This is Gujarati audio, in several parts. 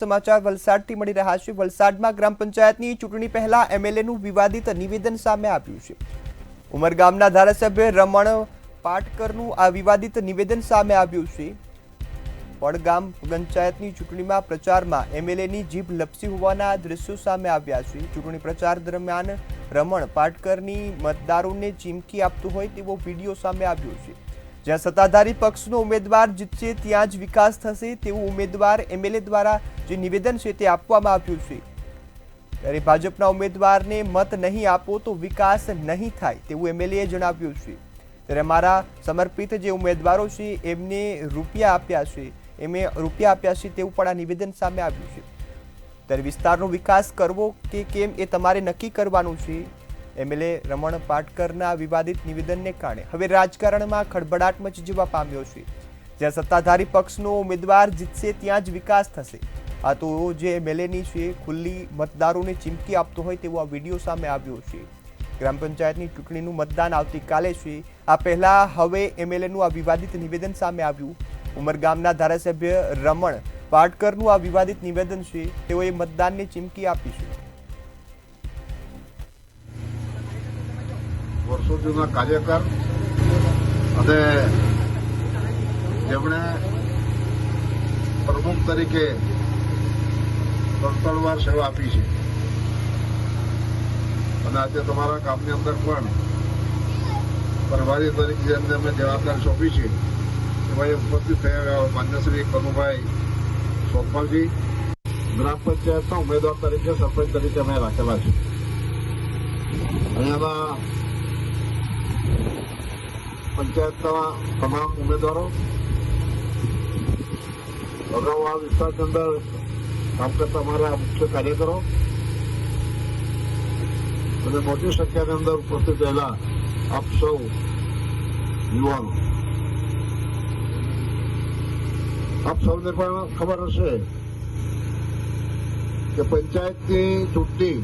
સમાચાર વલસાડથી મળી રહ્યા છે। વલસાડમાં ગ્રામ પંચાયતની ચૂંટણી પહેલા એમએલએનું વિવાદિત નિવેદન સામે આવ્યું છે। ઉમરગામના ધારાસભ્ય રમણ પાટકરનું આ વિવાદિત નિવેદન સામે આવ્યું છે। વડગામ પંચાયતની ચૂંટણીમાં પ્રચારમાં એમએલએની જીભ લપસી હોવાના દ્રશ્યો સામે આવ્યા છે। ચૂંટણી પ્રચાર દરમિયાન રમણ પાટકરની મતદારોને ચીમકી આપતું હોય તેવો વિડીયો સામે આવ્યો છે। જ્યાં સત્તાધારી પક્ષનો ઉમેદવાર જીતશે ત્યાં જ વિકાસ થશે તેવું ઉમેદવાર એમએલએ દ્વારા જે નિવેદન છે તે આપવામાં આવ્યું છે। ત્યારે ભાજપના ઉમેદવારને મત નહીં આપો તો વિકાસ નહીં થાય તેવું એમએલએ જણાવ્યું છે। ત્યારે અમારા સમર્પિત જે ઉમેદવારો છે એમને રૂપિયા આપ્યા છે તેવું પણ આ નિવેદન સામે આવ્યું છે। ત્યારે વિસ્તારનો વિકાસ કરવો કે કેમ એ તમારે નક્કી કરવાનું છે। એમએલએ રમણ પાટકરના વિવાદિત નિવેદનને કારણે હવે રાજકારણમાં ખળભળાટ મચી જવા પામ્યો છે। જ્યાં સત્તાધારી પક્ષનો ઉમેદવાર જીતશે ત્યાં જ વિકાસ થશે આ તો જે એમએલએની છે ખુલ્લી મતદારોને ચીમકી આપતો હોય તેવો આ વિડીયો સામે આવ્યો છે। ગ્રામ પંચાયતની ચૂંટણીનું મતદાન આવતીકાલે છે। આ પહેલા હવે એમએલએનું આ વિવાદિત નિવેદન સામે આવ્યું। ઉમરગામના ધારાસભ્ય રમણ પાટકરનું આ વિવાદિત નિવેદન છે તેઓએ મતદાનને ચીમકી આપી છે। વર્ષો જૂના કાર્યકર અને જેમણે પ્રમુખ તરીકે 3 વાર સેવા આપી છે અને આજે તમારા ગામની અંદર પણ પ્રભારી તરીકે જેમને અમે જવાબદારી સોંપી છે એમાં ઉપસ્થિત થયા માન્ય શ્રી કનુભાઈ સોપાલજી ગ્રામ પંચાયતના ઉમેદવાર તરીકે સરપંચ તરીકે અમે રાખેલા છે। અહીંયાના પંચાયતના તમામ ઉમેદવારો અગાઉ આ વિસ્તારની અંદર કામ કરતા અમારા મુખ્ય કાર્યકરો અને મોટી સંખ્યાની અંદર ઉપસ્થિત રહેલા આપ સૌ યુવાનો, આપ સૌને પણ ખબર હશે કે પંચાયતની ચૂંટણી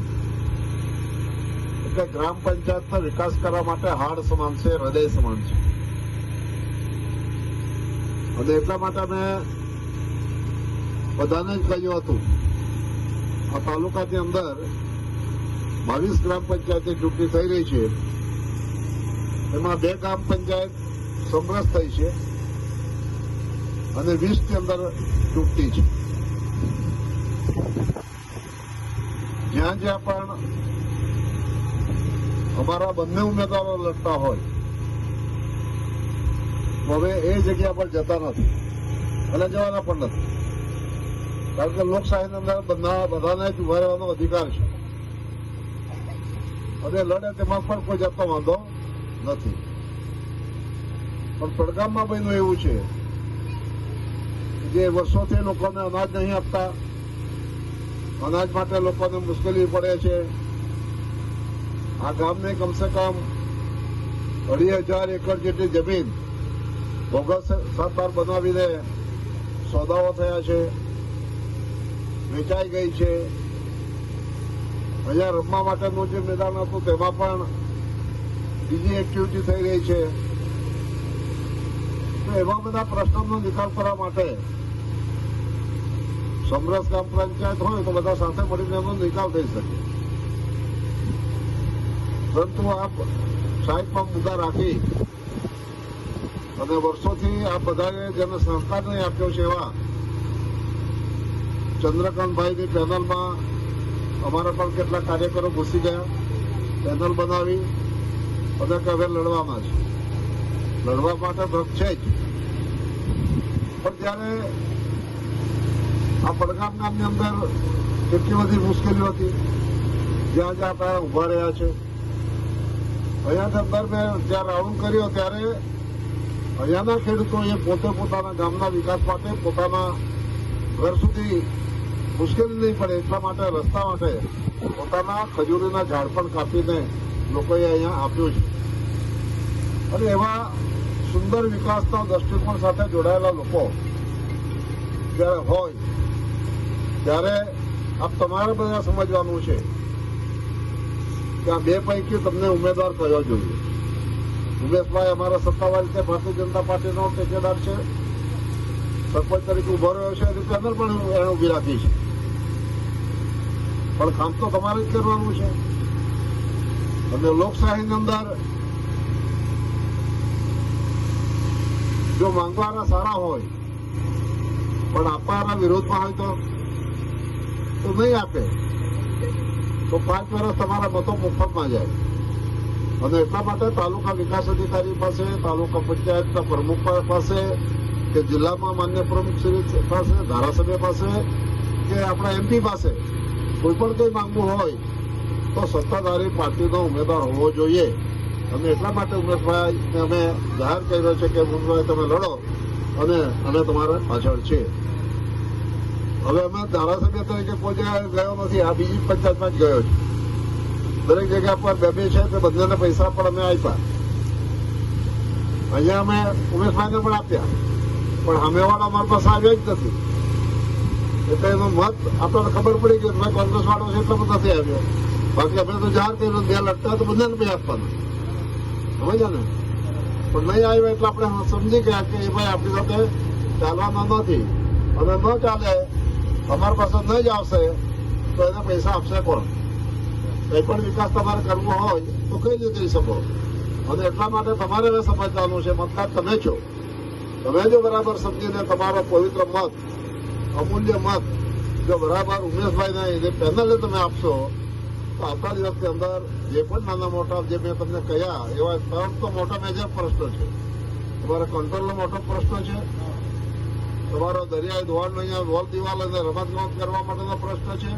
એટલે ગ્રામ પંચાયતનો વિકાસ કરવા માટે હાડ સમાન છે, હૃદય સમાન છે અને એટલા માટે અમે બધાને જ કહ્યું હતું આ તાલુકાની અંદર 22 ગ્રામ પંચાયતની ચૂંટણી થઈ રહી છે એમાં 2 ગ્રામ પંચાયત સમરસ થઈ છે અને 20ની અંદર ચૂંટણી છે। જ્યાં જ્યાં પણ અમારા બંને ઉમેદવારો લડતા હોય હવે એ જગ્યા પર જતા નથી અને જવાના પણ નથી કારણ કે લોકશાહીની અંદર બધાને જ ઉભા રહેવાનો અધિકાર છે અને લડે તેમાં પણ કોઈ જાતનો વાંધો નથી। પણ પડગામમાં બન્યું એવું છે જે વર્ષોથી લોકોને અનાજ નહીં આપતા, અનાજ માટે લોકોને મુશ્કેલી પડે છે। આ ગામને કમસે કમ 2,500 એકર જેટલી જમીન બોગસ સરકાર બનાવીને સોદાઓ થયા છે, વેચાઈ ગઈ છે। અહીંયા રમવા માટેનું જે મેદાન હતું તેમાં પણ બીજી એક્ટિવિટી થઈ રહી છે। તો એવા બધા પ્રશ્નોનો નિકાલ કરવા માટે સમરસ ગ્રામ પંચાયત હોય તો બધા સાથે મળીને એનો નિકાલ થઈ શકે। પરંતુ આ સાઈડમાં મુદ્દા રાખી અને વર્ષોથી આ બધાએ જેને સંસ્કાર નહીં આપ્યો છે એવા ચંદ્રકાંતભાઈની પેનલમાં અમારા પણ કેટલાક કાર્યકરો ઘૂસી ગયા, પેનલ બનાવી અને હવે લડવાના છે, લડવા માટે ભક્ત છે જ। પણ જ્યારે આ પડગામ ગામની અંદર કેટલી બધી મુશ્કેલીઓ હતી જ્યાં જ્યાં આપણે ઉભા રહ્યા છે। અહીંયાની અંદર મેં જ્યારે રાઉન્ડ કર્યો ત્યારે અહીંયાના ખેડૂતોએ પોતે પોતાના ગામના વિકાસ માટે પોતાના ઘર સુધી મુશ્કેલી નહીં પડે એટલા માટે રસ્તા માટે પોતાના ખજૂરીના ઝાડ પણ કાપીને લોકોએ અહીંયા આપ્યું છે અને એવા સુંદર વિકાસના દૃષ્ટિકોણ સાથે જોડાયેલા લોકો જ્યારે હોય ત્યારે આપ તમારે બધા સમજવાનું છે કે આ 2 પૈકી તમને ઉમેદવાર કયો જોઈએ। ઉમેશભાઈ અમારા સત્તાવાર રીતે ભારતીય જનતા પાર્ટીનો ટેકેદાર છે, સરપંચ તરીકે ઉભો રહ્યો છે અને પેનલ પણ એને ઉભી રાખી છે। પણ કામ તો તમારે જ કરવાનું છે. અને લોકશાહીની અંદર જો માંગવાના સારા હોય પણ આપવાના વિરોધમાં હોય તો નહીં આપે તો 5 વર્ષ તમારા મતો મુફતમાં જાય. અને એટલા માટે તાલુકા વિકાસ અધિકારી પાસે, તાલુકા પંચાયતના પ્રમુખ પાસે કે જિલ્લામાં માન્ય પ્રમુખ શ્રી પાસે, ધારાસભ્ય પાસે કે આપણા એમપી પાસે કોઈ પણ કંઈ માંગવું હોય તો સત્તાધારી પાર્ટીનો ઉમેદવાર હોવો જોઈએ. અને એટલા માટે ઉમેશભાઈને અમે જાહેર કર્યો છે કે ઉમેશભાઈ તમે લડો અને અમે તમારા પાછળ છીએ. હવે અમે ધારાસભ્ય તરીકે કોઈ જગ્યાએ ગયો નથી. આ બીજી પંચાયતમાં જ ગયો છું. દરેક જગ્યા પર બે છે તે બંનેને પૈસા પણ અમે આપ્યા. અહીંયા અમે ઉમેશભાઈને પણ આપ્યા પણ સામેવાળા અમારી પાસે આવ્યા જ નથી. એટલે એનો મત આપણને ખબર પડી કે મેં કોંગ્રેસ વાળો છે એટલે પણ નથી આવ્યો. બાકી અમે તો જાહેર કર્યું 2 લટકા તો બંનેને પૈસા આપવાના સમજ્યા ને. પણ નહીં આવ્યા એટલે આપણે સમજી ગયા કે એ ભાઈ આપણી સાથે ચાલવાના નથી અને ન ચાલે અમારી પાસે નહીં જ આવશે તો એને પૈસા આપશે કોણ? કંઈ પણ વિકાસ તમારે કરવો હોય તો કઈ રીતે કરી શકો. અને એટલા માટે તમારે હવે સમજવાનું છે મતદાર તમે છો. તમે જો બરાબર સમજીને તમારો પવિત્ર મત, અમૂલ્ય મત જો બરાબર ઉમેશભાઈને એને પેનલે તમે આપશો તો આવતા દિવસની અંદર જે પણ નાના મોટા જે મેં તમને કહ્યા એવા 3 તો મોટા મેજર પ્રશ્નો છે. તમારા કંટ્રોલનો મોટો પ્રશ્ન છે, તમારો દરિયાઈ ધોવાણનો અહીંયા વોલ દિવાલ અને રમતગમત કરવા માટેનો પ્રશ્ન છે,